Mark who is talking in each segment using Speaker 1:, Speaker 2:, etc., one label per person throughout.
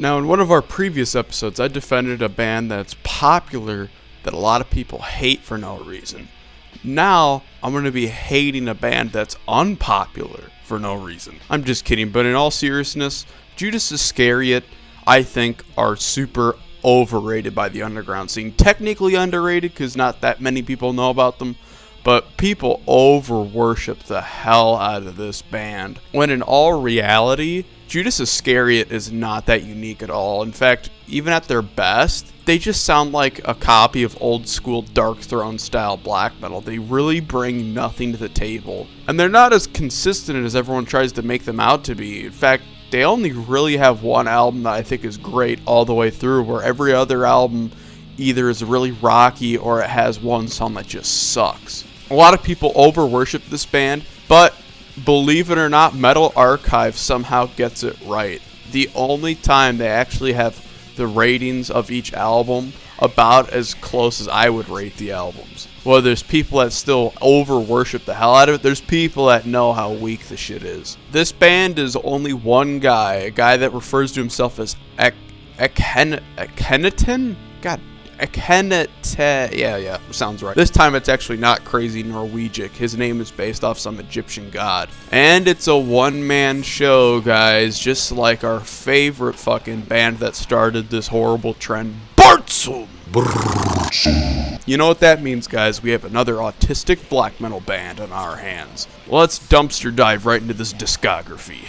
Speaker 1: Now, in one of our previous episodes, I defended a band that's popular that a lot of people hate for no reason. Now, I'm going to be hating a band that's unpopular for no reason. I'm just kidding, but in all seriousness, Judas Iscariot, I think, are super overrated by the underground scene. Technically underrated because not that many people know about them, but people over-worship the hell out of this band, when in all reality, Judas Iscariot is not that unique at all. In fact, even at their best, they just sound like a copy of old school Dark Throne style black metal. They really bring nothing to the table, and they're not as consistent as everyone tries to make them out to be. In fact, they only really have one album that I think is great all the way through, where every other album either is really rocky or it has one song that just sucks. A lot of people over-worship this band, but believe it or not, Metal Archive somehow gets it right. The only time they actually have the ratings of each album about as close as I would rate the albums. Well, there's people that still over-worship the hell out of it. There's people that know how weak the shit is. This band is only one guy, a guy that refers to himself as Akhenaten? God, Akhenaten. Yeah, sounds right. This time it's actually not crazy Norwegic. His name is based off some Egyptian god. And it's a one-man show, guys, just like our favorite fucking band that started this horrible trend, Bartzum. You know what that means, guys? We have another autistic black metal band on our hands. Let's dumpster dive right into this discography.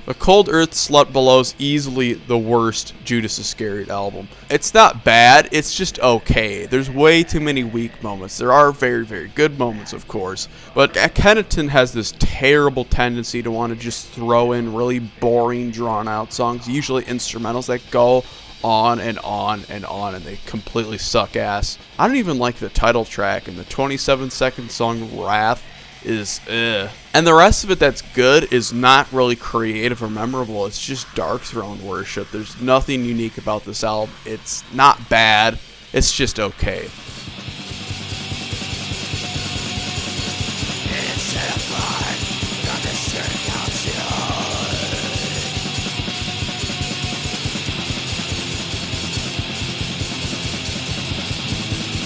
Speaker 1: The Cold Earth Slut Below is easily the worst Judas Iscariot album. It's not bad, it's just okay. There's way too many weak moments. There are very, very good moments, of course. But Akhenaten has this terrible tendency to want to just throw in really boring, drawn-out songs, usually instrumentals that go on and on and on, and they completely suck ass. I don't even like the title track, and the 27-second song, Wrath, is and the rest of it that's good is not really creative or memorable. It's just Dark Throne worship. There's nothing unique about this album. It's not bad, it's just okay.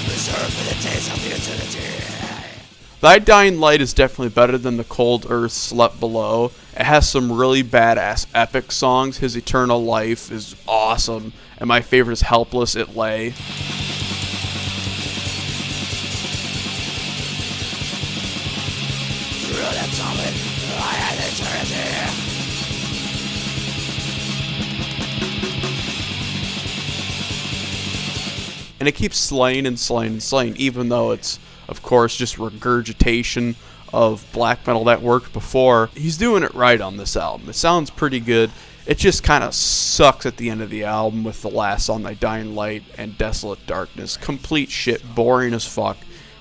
Speaker 1: Reserved for the days of utility. Thy Dying Light is definitely better than The Cold Earth Slut Below. It has some really badass epic songs. His Eternal Life is awesome, and my favorite is Helpless It Lay. And it keeps slaying and slaying and slaying, even though it's, of course, just regurgitation of black metal that worked before. He's doing it right on this album. It sounds pretty good. It just kind of sucks at the end of the album with the last song, Thy Dying Light and Desolate Darkness. Complete shit. Boring as fuck.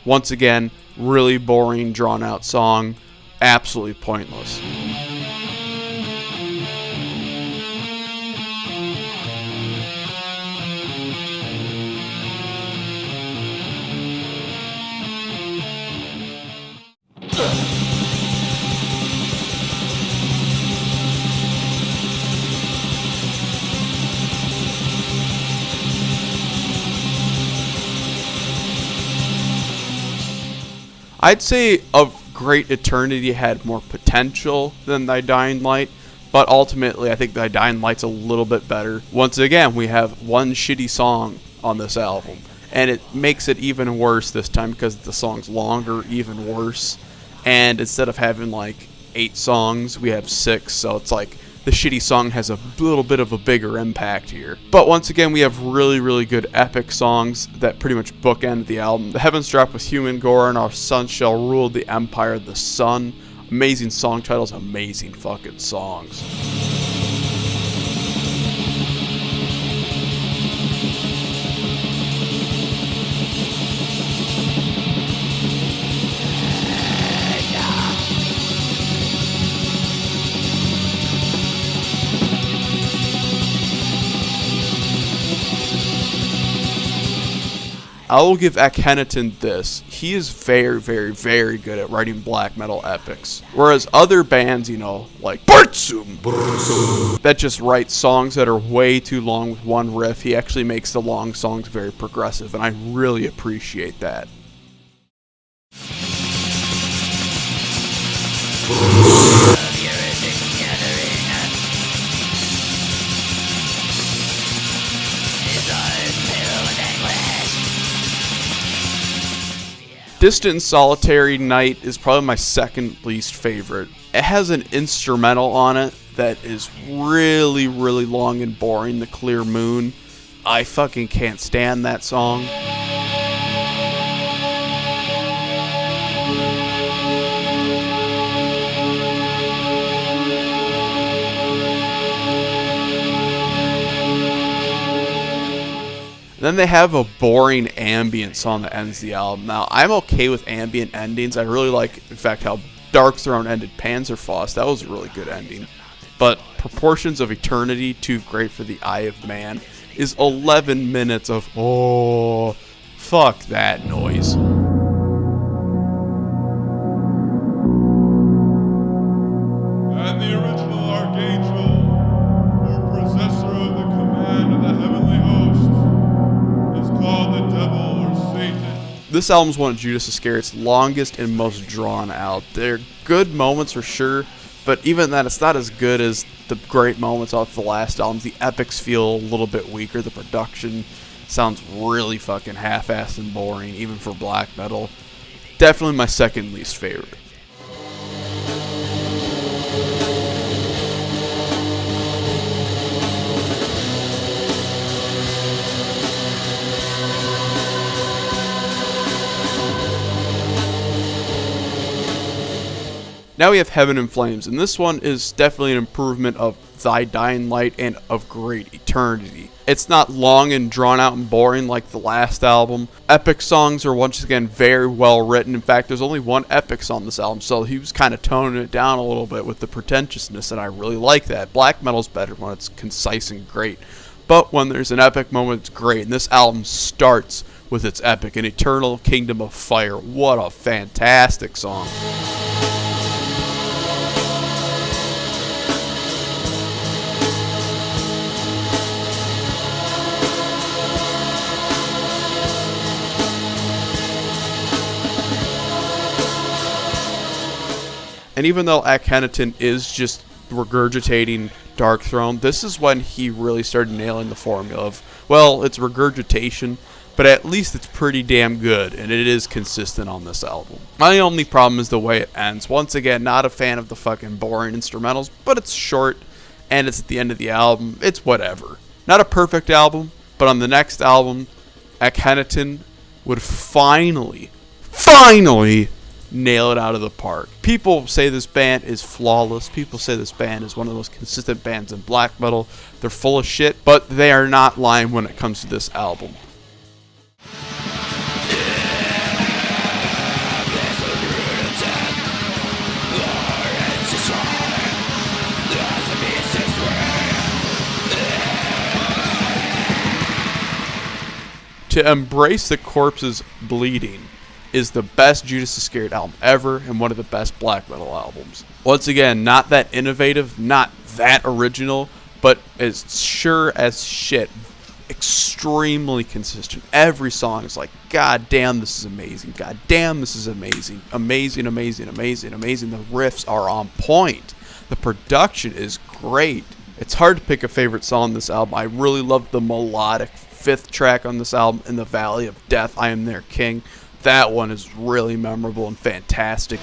Speaker 1: Once again, really boring, drawn-out song. Absolutely pointless. I'd say Of Great Eternity had more potential than Thy Dying Light, but ultimately I think Thy Dying Light's a little bit better. Once again, we have one shitty song on this album, and it makes it even worse this time because the song's longer, even worse. And instead of having like 8 songs, we have 6, so it's like the shitty song has a little bit of a bigger impact here. But once again, we have really, really good epic songs that pretty much bookend the album. The Heavens Drop with Human Gore and Our Sun Shall Rule the Empire of the Sun. Amazing song titles, amazing fucking songs. I will give Akhenaten this. He is very, very, very good at writing black metal epics. Whereas other bands, you know, like Bartsum, that just write songs that are way too long with one riff, he actually makes the long songs very progressive, and I really appreciate that. Distant Solitary Night is probably my second least favorite. It has an instrumental on it that is really, really long and boring, The Clear Moon. I fucking can't stand that song. Then they have a boring ambient song that ends the album. Now, I'm okay with ambient endings. I really like, in fact, how Dark Throne ended Panzerfaust. That was a really good ending. But Proportions of Eternity, Too Great for the Eye of Man, is 11 minutes of, oh, fuck that noise.
Speaker 2: And the original Archangel, or possessor of the command of the heavenly host, is called the devil or Satan.
Speaker 1: This album is one of Judas Iscariot's longest and most drawn out. There are good moments for sure, but even that, it's not as good as the great moments off the last albums. The epics feel a little bit weaker. The production sounds really fucking half-assed and boring, even for black metal. Definitely my second least favorite. Now we have Heaven in Flames, and this one is definitely an improvement of Thy Dying Light and of Great Eternity. It's not long and drawn out and boring like the last album. Epic songs are once again very well written. In fact, there's only one epic song on this album, so he was kind of toning it down a little bit with the pretentiousness, and I really like that. Black metal's better when it's concise and great, but when there's an epic moment, it's great, and this album starts with its epic, An Eternal Kingdom of Fire. What a fantastic song. And even though Akhenaten is just regurgitating Dark Throne, this is when he really started nailing the formula of, well, it's regurgitation, but at least it's pretty damn good, and it is consistent on this album. My only problem is the way it ends. Once again, not a fan of the fucking boring instrumentals, but it's short, and it's at the end of the album. It's whatever. Not a perfect album, but on the next album, Akhenaten would finally nail it out of the park. People say this band is flawless. People say this band is one of the most consistent bands in black metal. They're full of shit, but they are not lying when it comes to this album. To Embrace the Corpse's Bleeding is the best Judas Iscariot album ever and one of the best black metal albums. Once again, not that innovative, not that original, but as sure as shit, extremely consistent. Every song is like, God damn, this is amazing. God damn, this is amazing. Amazing, amazing, amazing, amazing. The riffs are on point. The production is great. It's hard to pick a favorite song on this album. I really love the melodic fifth track on this album, In the Valley of Death, I Am Their King. That one is really memorable and fantastic.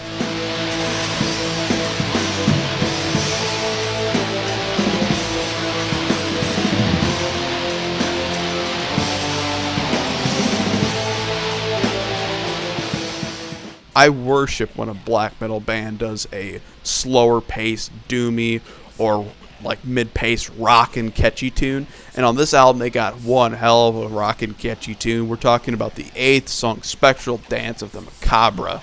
Speaker 1: I worship when a black metal band does a slower pace, doomy, or like mid-pace rockin' catchy tune, and on this album they got one hell of a rockin' catchy tune. We're talking about the 8th song, Spectral Dance of the Macabre.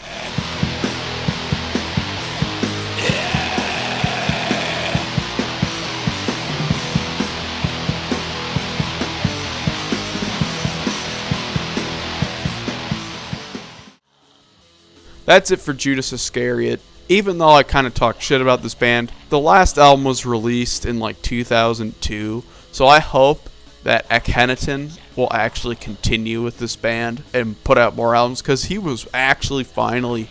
Speaker 1: that's it for Judas Iscariot. Even though I kind of talked shit about this band, the last album was released in like 2002, so I hope that Akhenaten will actually continue with this band and put out more albums, because he was actually finally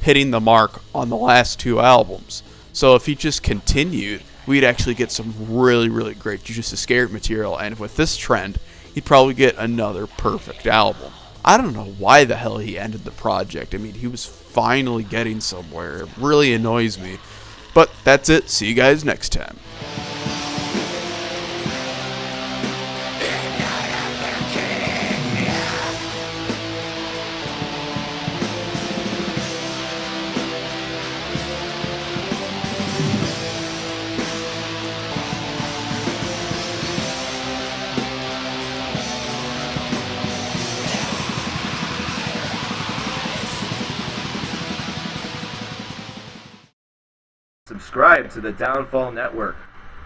Speaker 1: hitting the mark on the last 2 albums. So if he just continued, we'd actually get some really, really great Judas Iscariot material, and with this trend, he'd probably get another perfect album. I don't know why the hell he ended the project. I mean, he was finally getting somewhere. It really annoys me. But that's it. See you guys next time.
Speaker 3: Subscribe to the Downfall Network.